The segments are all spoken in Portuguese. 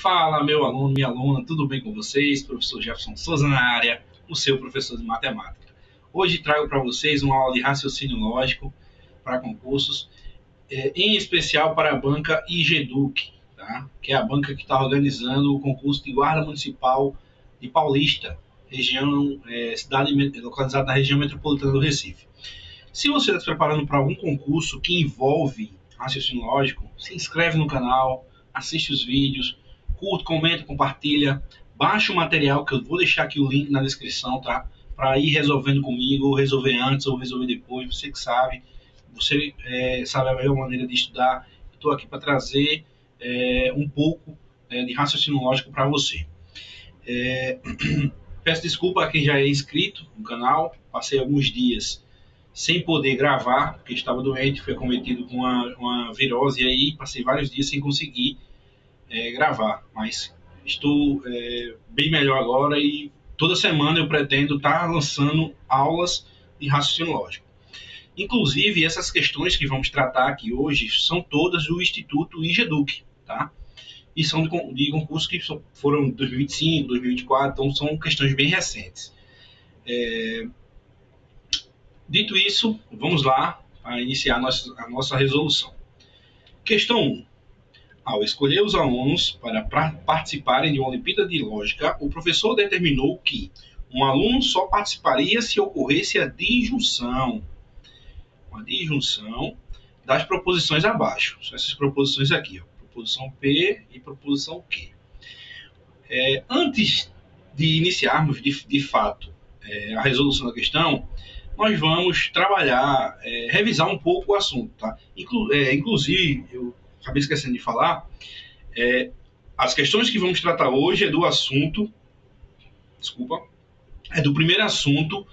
Fala, meu aluno, minha aluna, tudo bem com vocês? Professor Jefferson Souza na área, o seu professor de matemática. Hoje trago para vocês uma aula de raciocínio lógico para concursos, em especial para a banca IGEDUC, tá? Que é a banca que está organizando o concurso de guarda municipal de Paulista, cidade localizada na região metropolitana do Recife. Se você está se preparando para algum concurso que envolve raciocínio lógico, se inscreve no canal, assiste os vídeos, curte, comenta, compartilha, baixa o material que eu vou deixar aqui o link na descrição, tá? Para ir resolvendo comigo, ou resolver antes ou resolver depois, você que sabe, você sabe a melhor maneira de estudar. Estou aqui para trazer um pouco de raciocínio lógico para você. Peço desculpa a quem já é inscrito no canal, passei alguns dias sem poder gravar, porque estava doente, fui acometido com uma virose e aí passei vários dias sem conseguir gravar, mas estou bem melhor agora e toda semana eu pretendo estar lançando aulas de raciocínio lógico. Inclusive, essas questões que vamos tratar aqui hoje são todas do Instituto IGEDUC, tá? E são de concursos que foram 2025, 2024, então são questões bem recentes. Dito isso, vamos lá para iniciar a nossa resolução. Questão 1. Ao escolher os alunos para participarem de uma Olimpíada de Lógica, o professor determinou que um aluno só participaria se ocorresse a disjunção. Uma disjunção das proposições abaixo. São essas proposições aqui, ó, proposição P e proposição Q. Antes de iniciarmos de fato a resolução da questão, nós vamos trabalhar, revisar um pouco o assunto, tá? Inclusive, eu acabei esquecendo de falar, as questões que vamos tratar hoje do primeiro assunto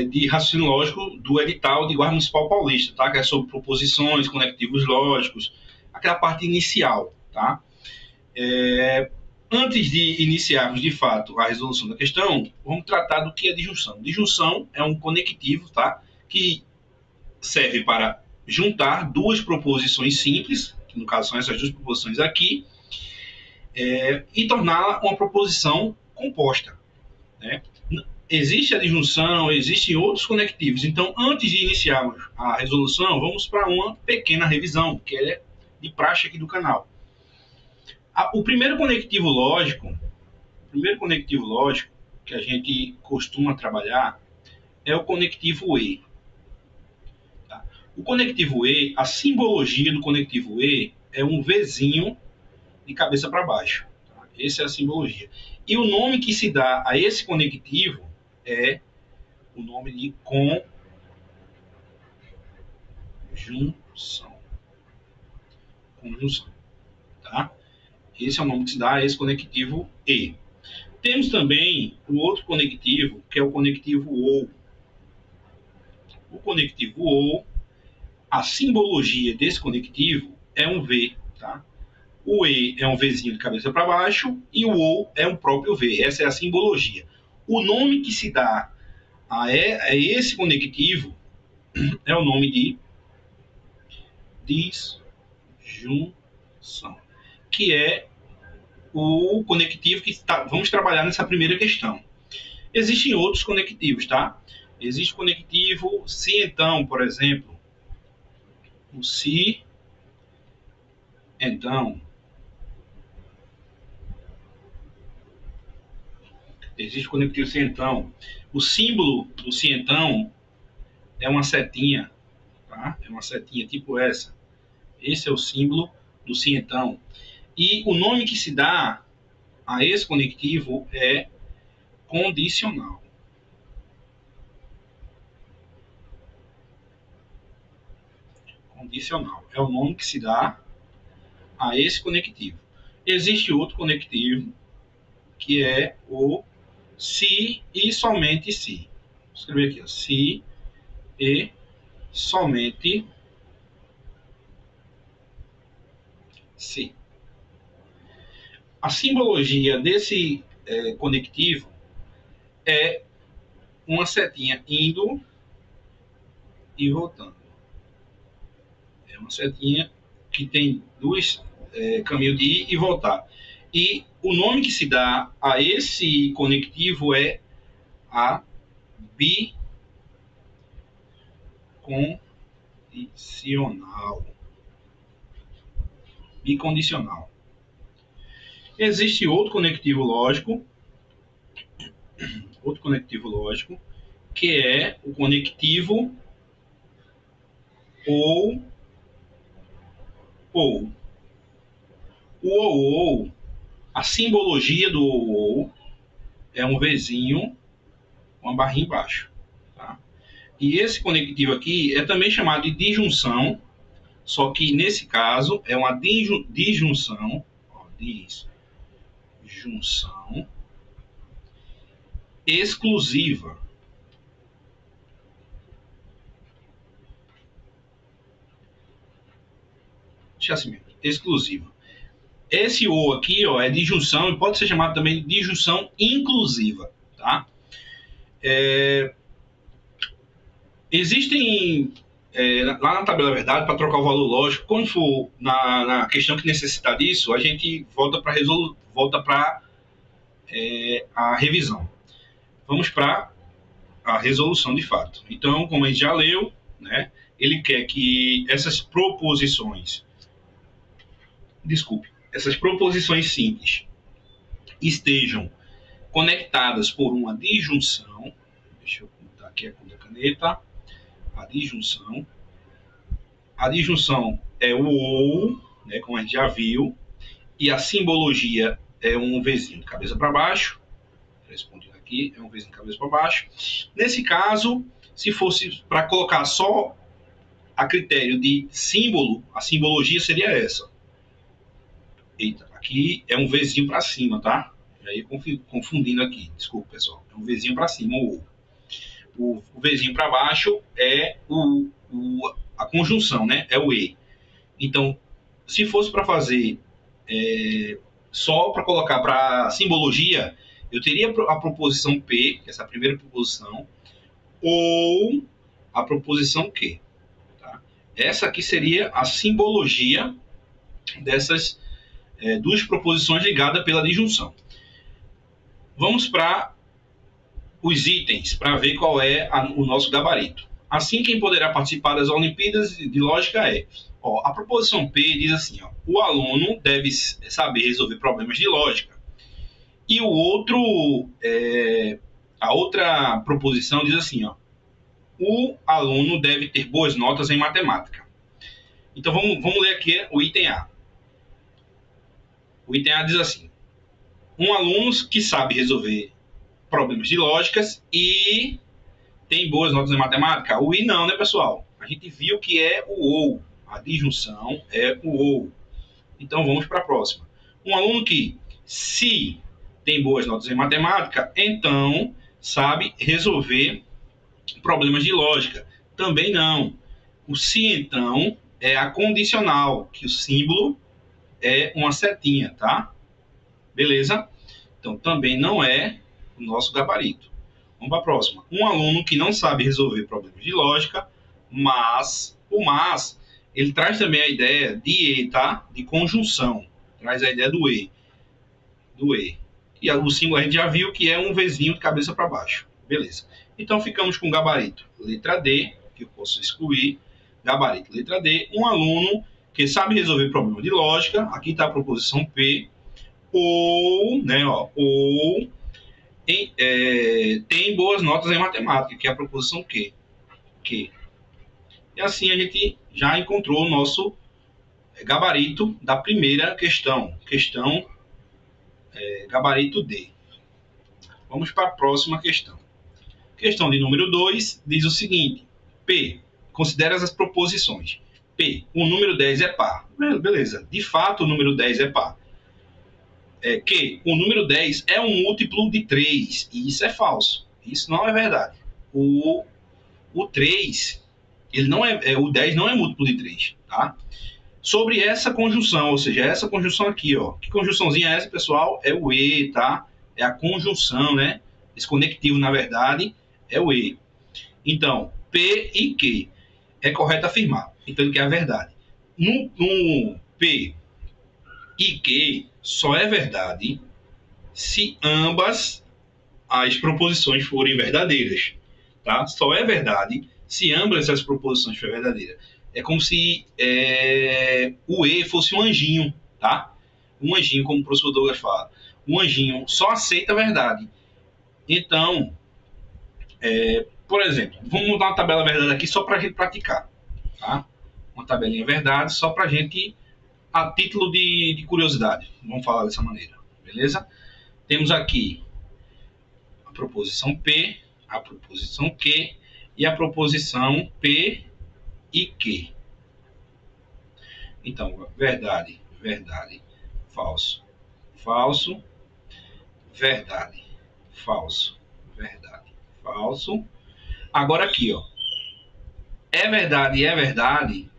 de raciocínio lógico do edital de Guarda Municipal Paulista, tá? Que é sobre proposições, conectivos lógicos, aquela parte inicial, tá? Antes de iniciarmos de fato a resolução da questão, vamos tratar do que é disjunção. Disjunção é um conectivo, tá? Que serve para juntar duas proposições simples, que no caso são essas duas proposições aqui, e torná-la uma proposição composta, né? Existe a disjunção, existem outros conectivos. Então, antes de iniciarmos a resolução, vamos para uma pequena revisão, que é de praxe aqui do canal. O primeiro conectivo lógico que a gente costuma trabalhar é o conectivo E. O conectivo E, a simbologia do conectivo E é um Vzinho de cabeça para baixo. Tá? Essa é a simbologia. E o nome que se dá a esse conectivo é o nome de conjunção. Conjunção. Tá? Esse é o nome que se dá a esse conectivo E. Temos também o outro conectivo, que é o conectivo OU. O conectivo OU, a simbologia desse conectivo é um V, tá? O E é um Vzinho de cabeça para baixo e o OU é um próprio V. Essa é a simbologia. O nome que se dá a esse conectivo é o nome de disjunção, que é o conectivo que vamos trabalhar nessa primeira questão. Existem outros conectivos, tá? Existe o conectivo se então, por exemplo, o se então. Existe o conectivo se então. O símbolo do se então é uma setinha, tá? É uma setinha tipo essa. Esse é o símbolo do se então. E o nome que se dá a esse conectivo é condicional. Condicional é o nome que se dá a esse conectivo. Existe outro conectivo que é o se e somente se. Vou escrever aqui, ó, se e somente se. A simbologia desse conectivo é uma setinha indo e voltando. É uma setinha que tem dois caminhos de ir e voltar. E o nome que se dá a esse conectivo é a bicondicional. Bicondicional. Existe outro conectivo lógico, que é o conectivo ou. O ou, a simbologia do ou é um Vzinho com uma barrinha embaixo. Tá? E esse conectivo aqui é também chamado de disjunção, só que nesse caso é uma disjunção, disjunção exclusiva. Exclusiva. Esse ou aqui, ó, é disjunção e pode ser chamado também de disjunção inclusiva, tá? Existem lá na tabela verdade, para trocar o valor lógico, quando for na questão que necessitar disso, a gente volta para a revisão. Vamos para a resolução de fato. Então, como a gente já leu, né, ele quer que essas proposições simples estejam conectadas por uma disjunção. Deixa eu botar aqui a cor da caneta. A disjunção é o ou, né, como a gente já viu, e a simbologia é um Vzinho de cabeça para baixo. Respondendo aqui, é um Vzinho de cabeça para baixo. Nesse caso, se fosse para colocar só a critério de símbolo, a simbologia seria essa. Eita, aqui é um Vzinho para cima, tá? E aí confundindo aqui, desculpa pessoal, é um Vzinho para cima, o Vzinho para baixo é a conjunção, né? É o E. Então, se fosse para fazer só para colocar para simbologia, eu teria a proposição P, que é essa primeira proposição, ou a proposição Q. Tá? Essa aqui seria a simbologia dessas duas proposições ligadas pela disjunção. Vamos para os itens, para ver qual é o nosso gabarito. Assim, quem poderá participar das Olimpíadas de Lógica é... Ó, a proposição P diz assim, ó, o aluno deve saber resolver problemas de lógica. E o outro, a outra proposição diz assim, ó, o aluno deve ter boas notas em matemática. Então, vamos ler aqui o item A. O item A diz assim, um aluno que sabe resolver problemas de lógicas e tem boas notas em matemática? O I não, né, pessoal? A gente viu que é o OU. A disjunção é o OU. Então, vamos para a próxima. Um aluno que, se tem boas notas em matemática, então sabe resolver problemas de lógica. Também não. O se, então, é a condicional, que o símbolo é uma setinha, tá? Beleza? Então, também não é o nosso gabarito. Vamos para a próxima. Um aluno que não sabe resolver problemas de lógica, mas o mas, ele traz também a ideia de E, tá? De conjunção. Traz a ideia do E. E o símbolo a gente já viu que é um Vzinho de cabeça para baixo. Beleza. Então, ficamos com o gabarito letra D, que eu posso excluir. Gabarito letra D. Um aluno que sabe resolver problemas de lógica. Aqui está a proposição P. Ou, né, ó, ou tem boas notas em matemática, que é a proposição Q. E assim a gente já encontrou o nosso gabarito da primeira questão. Gabarito D. Vamos para a próxima questão. Questão de número 2 diz o seguinte. P. Considera as proposições. P. O número 10 é par. Beleza. De fato, o número 10 é par. Que o número 10 é um múltiplo de 3. E isso é falso. Isso não é verdade. O 3, ele não o 10 não é múltiplo de 3. Tá? Sobre essa conjunção, ou seja, essa conjunção aqui, ó. Que conjunçãozinha é essa, pessoal? É o E, tá? É a conjunção, né? Esse conectivo, na verdade, é o E. Então, P e Q. É correto afirmar. Então, ele quer a verdade. No P, e Q só é verdade se ambas as proposições forem verdadeiras, tá? Só é verdade se ambas as proposições forem verdadeiras. É como se o E fosse um anjinho, tá? Um anjinho, como o professor Douglas fala. Um anjinho só aceita a verdade. Então, por exemplo, vamos montar uma tabela verdade aqui só para a gente praticar, tá? Uma tabelinha verdade só para a gente, a título de curiosidade. Vamos falar dessa maneira, beleza? Temos aqui a proposição P, a proposição Q e a proposição P e Q. Então, verdade, verdade, falso, falso, verdade, falso, verdade, falso. Agora aqui, ó, é verdade, é verdade,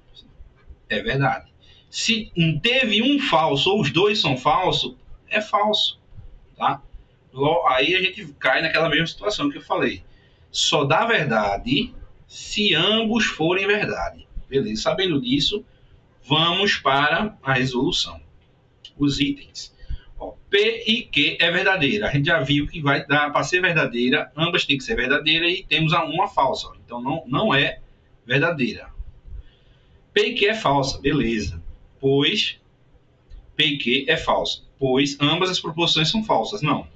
é verdade. Se teve um falso ou os dois são falsos, é falso, tá? Aí a gente cai naquela mesma situação que eu falei. Só dá verdade se ambos forem verdade. Beleza? Sabendo disso, vamos para a resolução. Os itens. Ó, P e Q é verdadeira. A gente já viu que vai dar para ser verdadeira, ambas têm que ser verdadeiras e temos uma falsa. Então não é verdadeira. P e Q é falsa, beleza. Pois P e Q é falsa, pois ambas as proposições são falsas. Não.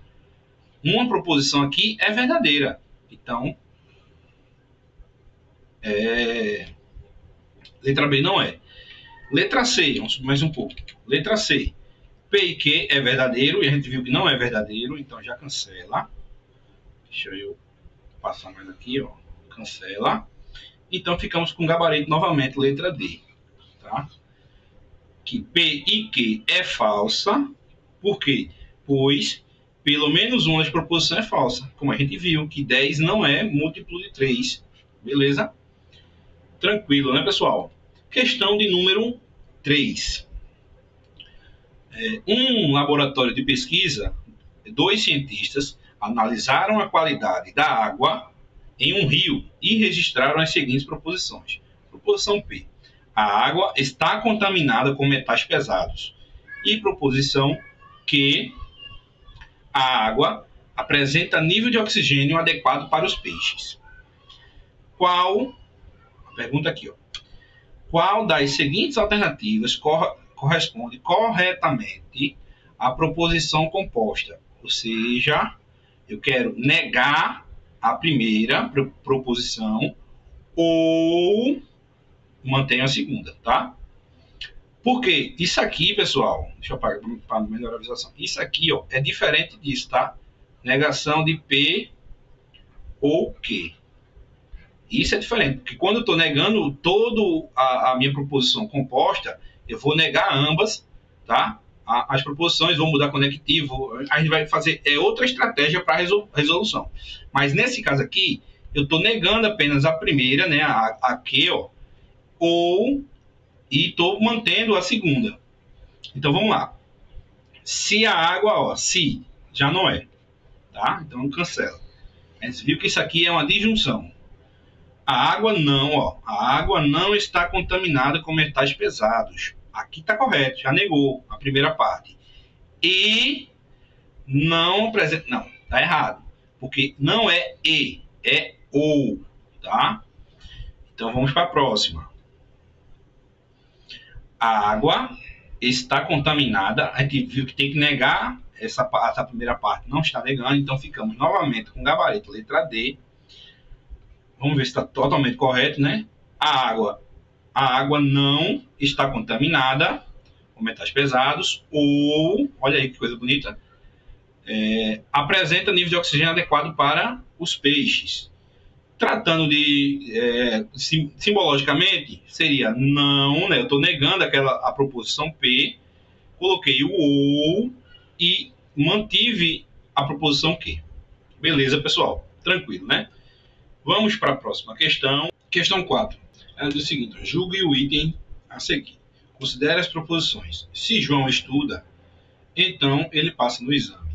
Uma proposição aqui é verdadeira. Então, letra B não é. Letra C, vamos subir mais um pouco. Letra C. P e Q é verdadeiro e a gente viu que não é verdadeiro, então já cancela. Deixa eu passar mais aqui, ó. Cancela. Então ficamos com gabarito novamente, letra D. Tá? Que P e Q é falsa. Por quê? Pois pelo menos uma das proposições é falsa. Como a gente viu, que 10 não é múltiplo de 3. Beleza? Tranquilo, né, pessoal? Questão de número 3. Um laboratório de pesquisa, 2 cientistas analisaram a qualidade da água em um rio e registraram as seguintes proposições. Proposição P. A água está contaminada com metais pesados. E proposição Q. A água apresenta nível de oxigênio adequado para os peixes. A pergunta aqui, ó. Qual das seguintes alternativas corresponde corretamente à proposição composta? Ou seja, eu quero negar a primeira proposição ou mantenho a segunda, tá? Porque isso aqui, pessoal, deixa eu apagar para melhorar a visualização. Isso aqui, ó, é diferente disso, tá? Negação de P ou Q. Isso é diferente, porque quando eu estou negando toda a minha proposição composta, eu vou negar ambas, tá? As proposições, vou mudar conectivo, a gente vai fazer outra estratégia para resolução. Mas nesse caso aqui, eu estou negando apenas a primeira, né, a Q, ó, e estou mantendo a segunda. Então vamos lá. Se a água, ó, se, já não é, tá? Então cancela. A gente viu que isso aqui é uma disjunção. A água não, ó. A água não está contaminada com metais pesados. Aqui está correto, já negou a primeira parte. E não apresenta. Não, está errado. Porque não é E, é ou, tá? Então vamos para a próxima. A água está contaminada. A gente viu que tem que negar essa primeira parte. Não está negando, então ficamos novamente com gabarito letra D. Vamos ver se está totalmente correto, né? A água não está contaminada com metais pesados ou, olha aí que coisa bonita, apresenta nível de oxigênio adequado para os peixes. Tratando de, simbologicamente, seria não, né? Eu estou negando a proposição P, coloquei o ou e mantive a proposição Q. Beleza, pessoal? Tranquilo, né? Vamos para a próxima questão. Questão 4. Ela diz o seguinte: julgue o item a seguir. Considere as proposições. Se João estuda, então ele passa no exame.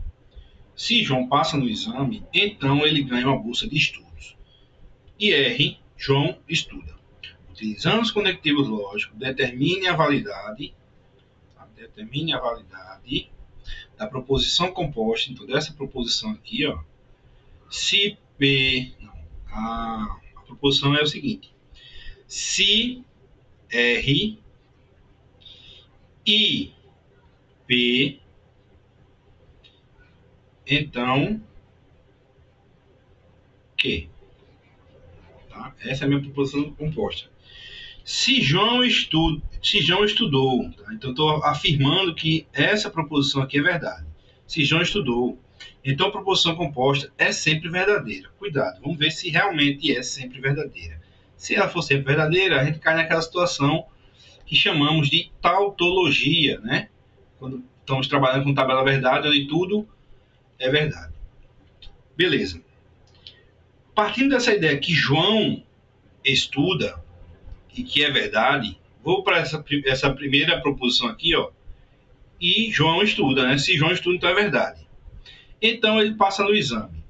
Se João passa no exame, então ele ganha uma bolsa de estudos. E R, João estuda. Utilizando os conectivos lógicos, determine a validade determine a validade da proposição composta, então dessa proposição aqui, ó, se P, não, a proposição é o seguinte, se R e P, então Q. Tá? Essa é a minha proposição composta. Se João estudou, tá? Então estou afirmando que essa proposição aqui é verdade. Se João estudou, então a proposição composta é sempre verdadeira. Cuidado, vamos ver se realmente é sempre verdadeira. Se ela for sempre verdadeira, a gente cai naquela situação que chamamos de tautologia, né? Quando estamos trabalhando com tabela verdade, onde tudo é verdade. Beleza. Partindo dessa ideia que João estuda e que é verdade, vou para essa primeira proposição aqui, ó. E João estuda, né? Se João estuda, então é verdade. Então ele passa no exame.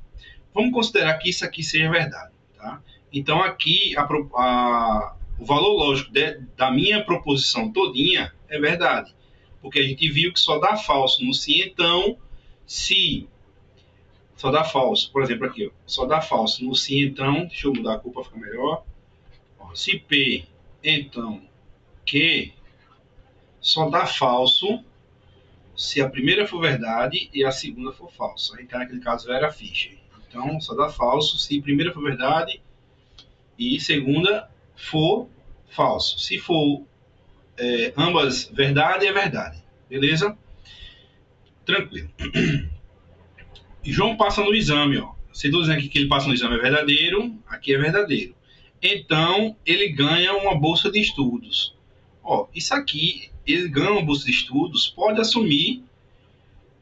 Vamos considerar que isso aqui seja verdade, tá? Então aqui o valor lógico da minha proposição todinha é verdade, porque a gente viu que só dá falso no sim, então se só dá falso, por exemplo aqui, ó, só dá falso no sim, então, deixa eu mudar a cor para ficar melhor. Ó, se P, então Q, só dá falso se a primeira for verdade e a segunda for falsa. Aí naquele caso era Fischer. Então só dá falso se a primeira for verdade e segunda for falso. Se for ambas verdade, é verdade. Beleza? Tranquilo. João passa no exame, ó. Se estou dizendo aqui que ele passa no exame é verdadeiro, aqui é verdadeiro. Então, ele ganha uma bolsa de estudos. Ó, isso aqui, ele ganha uma bolsa de estudos, pode assumir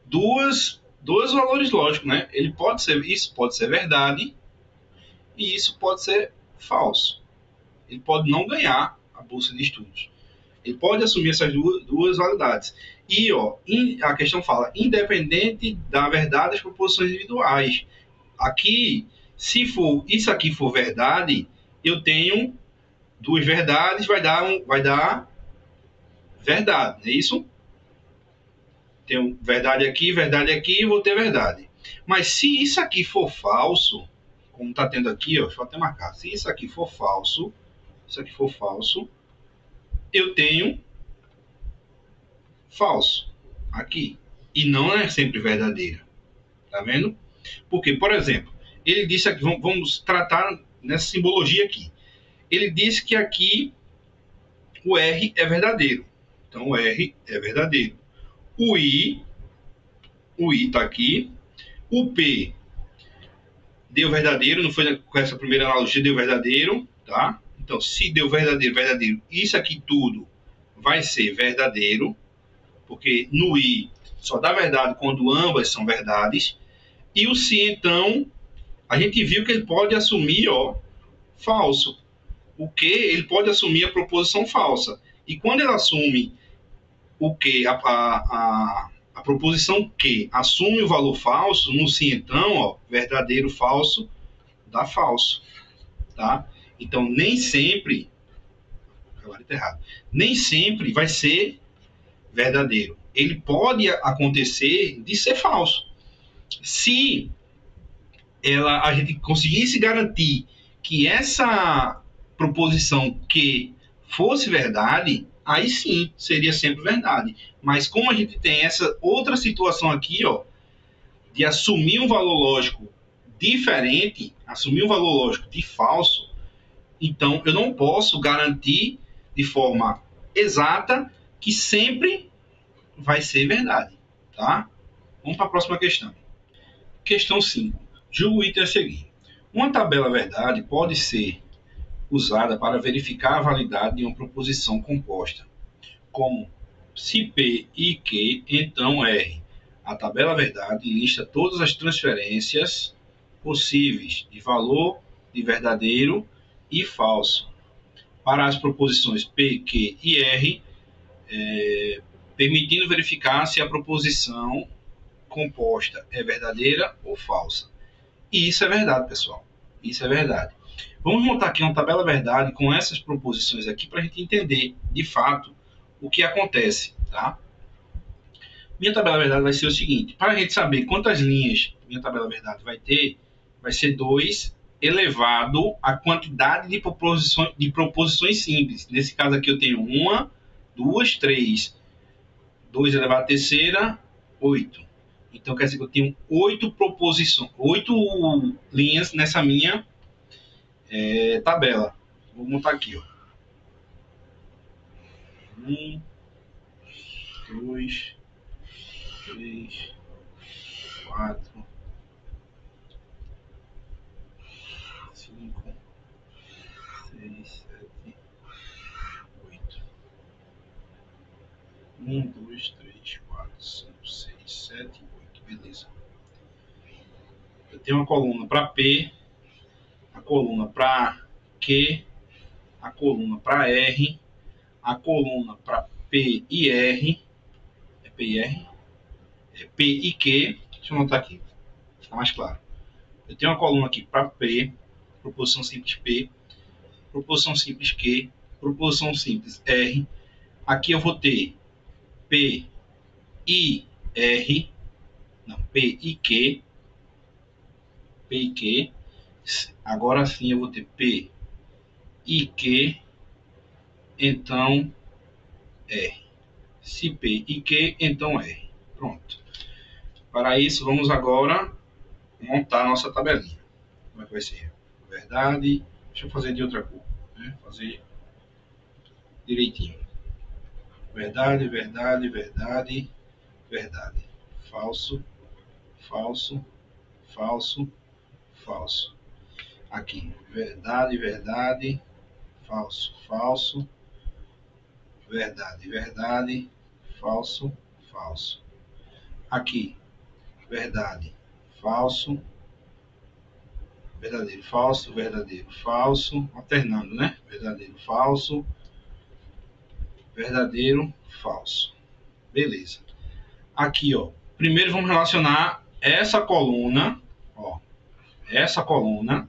dois valores lógicos, né? Isso pode ser verdade e isso pode ser falso. Ele pode não ganhar a bolsa de estudos. Ele pode assumir essas duas validades. E ó, a questão fala, independente da verdade das proposições individuais. Aqui, se for isso aqui for verdade, eu tenho duas verdades, vai dar verdade, não é isso? Tenho verdade aqui, e vou ter verdade. Mas se isso aqui for falso, como está tendo aqui, ó, deixa eu até marcar. Se isso aqui for falso, eu tenho falso aqui. E não é sempre verdadeira. Tá vendo? Porque, por exemplo, ele disse aqui, vamos tratar nessa simbologia aqui. Ele disse que aqui o R é verdadeiro. Então, o R é verdadeiro. O I está aqui. O P deu verdadeiro, não foi com essa primeira analogia, deu verdadeiro, tá? Então, se deu verdadeiro, isso aqui tudo vai ser verdadeiro, porque no I só dá verdade quando ambas são verdades. E o se, então, a gente viu que ele pode assumir, ó, falso. O que ele pode assumir a proposição falsa. E quando ele assume o que, a proposição que assume o valor falso, no sim, então, ó, verdadeiro, falso, dá falso. Tá? Então, nem sempre, nem sempre vai ser verdadeiro. Ele pode acontecer de ser falso. Se a gente conseguisse garantir que essa proposição que fosse verdade, aí sim seria sempre verdade. Mas como a gente tem essa outra situação aqui, ó, de assumir um valor lógico diferente, assumir um valor lógico de falso, então eu não posso garantir de forma exata que sempre vai ser verdade, tá? Vamos para a próxima questão. Questão 5. Julgue o item a seguir. Uma tabela verdade pode ser usada para verificar a validade de uma proposição composta, como se P e Q, então R. A tabela verdade lista todas as transferências possíveis de valor de verdadeiro e falso para as proposições P, Q e R, permitindo verificar se a proposição composta é verdadeira ou falsa. E isso é verdade, pessoal. Isso é verdade. Vamos montar aqui uma tabela verdade com essas proposições aqui para a gente entender, de fato, o que acontece, tá? Minha tabela verdade vai ser o seguinte: para a gente saber quantas linhas minha tabela verdade vai ter, vai ser 2 elevado à quantidade de proposições simples. Nesse caso aqui eu tenho 1, 2, 3. 2 elevado à terceira, 8. Então quer dizer que eu tenho 8 proposições, 8 linhas nessa minha tabela. Vou montar aqui, ó. 1, 2, 3, 4, 5, 6, 7, 8. 1, 2, 3, 4, 5, 6, 7, 8. Beleza. Eu tenho uma coluna para P, a coluna para Q, a coluna para R, a coluna para P e R. É P e R? É P e Q. Deixa eu anotar aqui, fica mais claro. Eu tenho uma coluna aqui para P, proposição simples P, proposição simples Q, proposição simples R. Aqui eu vou ter P e R, não, P e Q, P e Q. Agora sim eu vou ter P e Q, então R. Se P e Q, então R. Pronto. Para isso, vamos agora montar a nossa tabelinha. Como é que vai ser? Verdade. Deixa eu fazer de outra cor, né? Fazer direitinho. Verdade, verdade, verdade, verdade. Falso, falso, falso, falso. Aqui, verdade, verdade, falso, falso, verdade, verdade, falso, falso. Aqui, verdade, falso, verdadeiro, falso, verdadeiro, falso, alternando, né? Verdadeiro, falso, verdadeiro, falso. Beleza. Aqui, ó, primeiro vamos relacionar essa coluna, ó, essa coluna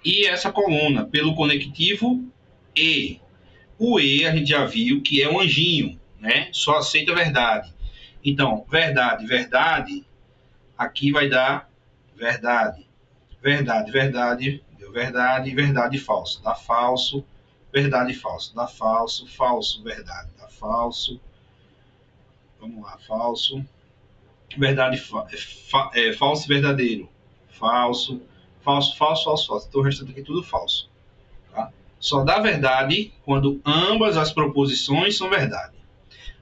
e essa coluna pelo conectivo E. O E a gente já viu que é um anjinho, né? Só aceita verdade. Então, verdade, verdade, aqui vai dar verdade. Verdade, verdade, deu verdade, verdade falso, dá falso, verdade falso, dá falso, falso, verdade, dá falso. Vamos lá, falso, verdade, falso, verdadeiro, falso, falso, falso, falso, falso. Então o restante aqui é tudo falso. Tá? Só dá verdade quando ambas as proposições são verdade.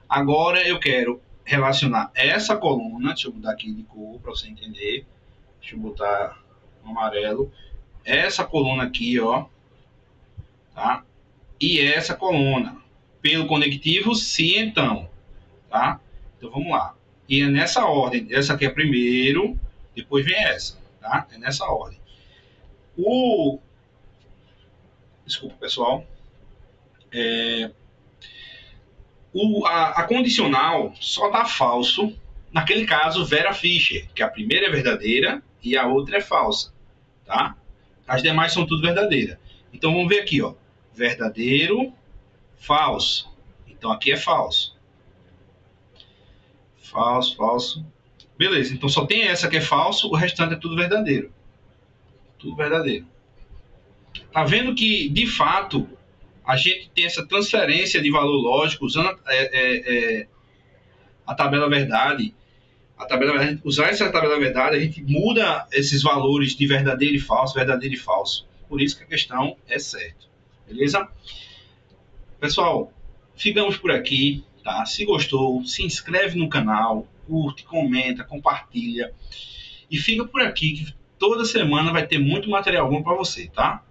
Agora eu quero relacionar essa coluna, deixa eu mudar aqui de cor para você entender. Deixa eu botar um amarelo. Essa coluna aqui, ó, tá? E essa coluna pelo conectivo se então, tá? Então vamos lá. E é nessa ordem. Essa aqui é primeiro, depois vem essa, tá? É nessa ordem. Desculpa, pessoal. A condicional só dá falso naquele caso Vera Fischer, que a primeira é verdadeira e a outra é falsa, tá? As demais são tudo verdadeira. Então vamos ver aqui, ó. Verdadeiro, falso. Então aqui é falso. Falso, falso. Beleza, então só tem essa que é falso, o restante é tudo verdadeiro. Tudo verdadeiro. Tá vendo que, de fato, a gente tem essa transferência de valor lógico usando a tabela verdade. Usar essa tabela verdade, a gente muda esses valores de verdadeiro e falso, verdadeiro e falso. Por isso que a questão é certa. Beleza? Pessoal, ficamos por aqui. Tá? Se gostou, se inscreve no canal, curte, comenta, compartilha. E fica por aqui que toda semana vai ter muito material bom para você, tá?